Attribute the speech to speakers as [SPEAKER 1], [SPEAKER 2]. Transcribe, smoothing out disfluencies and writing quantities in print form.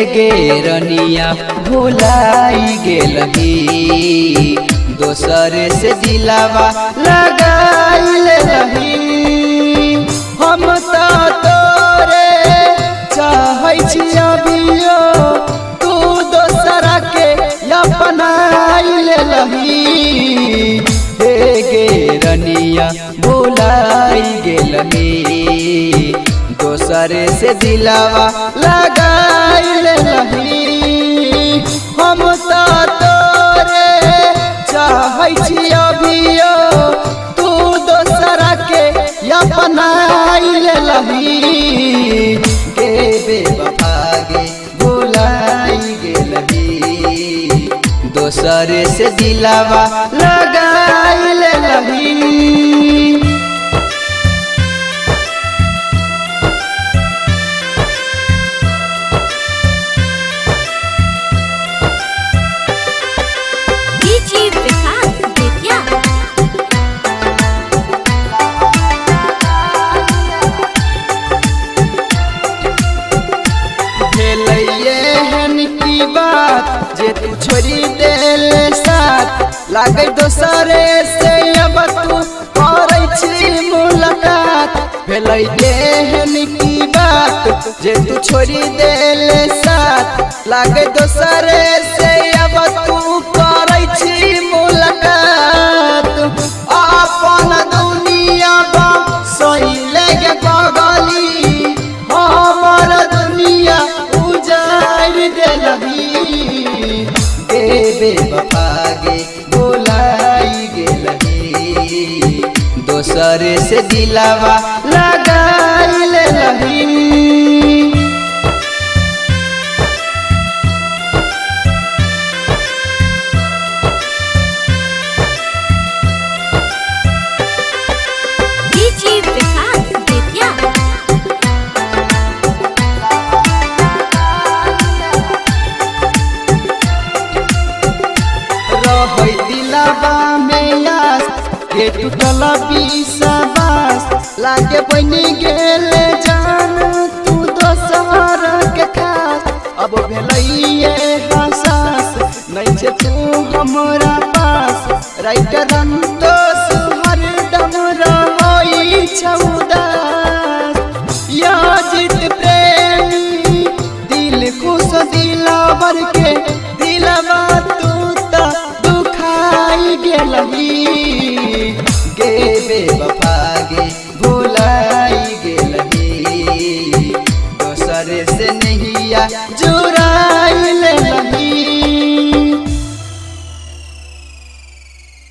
[SPEAKER 1] गे रनिया भुलाई गेलही दोसरे से दिलावा लगाइल रही। हम तो तोरे चाहै छी अभियो तू दोसरा के अपनाइल रही। गे रनिया भुलाई गेलही दोसरे से दिलावा लगाइल रही। हम तो तोरे चाहै छी अभियो तू दोसरा के अपनाइल रही। गे बेवफा गे भुलाई गेलही दोसरे से दिलावा लगाइल रही। जे तू छोड़ी देले साथ लागे दोसरे से अब तू करै छी मुलाकात। भेलै एहन की बात जे तू छोड़ी देले साथ लागे दोसरे से अब तू करै छी मुलाकात। अपन दुनिया सैले गे पगली हमर दुनिया उजाड़ देलही। बेवफा गे भुलाई गेलही दोसरे से दिलावा लगाइल रही। दिलावा में आस के टूटल विश्वास लागे बन गेले जान तू दोसर के खास। अब भेलैये हसास नहीं छे तू हमरा पास राइटर अंतोष हरदम रहै छौ उदास। याजित प्रेमी दिल खुश दिलावर के दिलवा तू गेलही। गे बेवफा गे भुलाई गेलही दोसरे से नहिया जुड़ाइल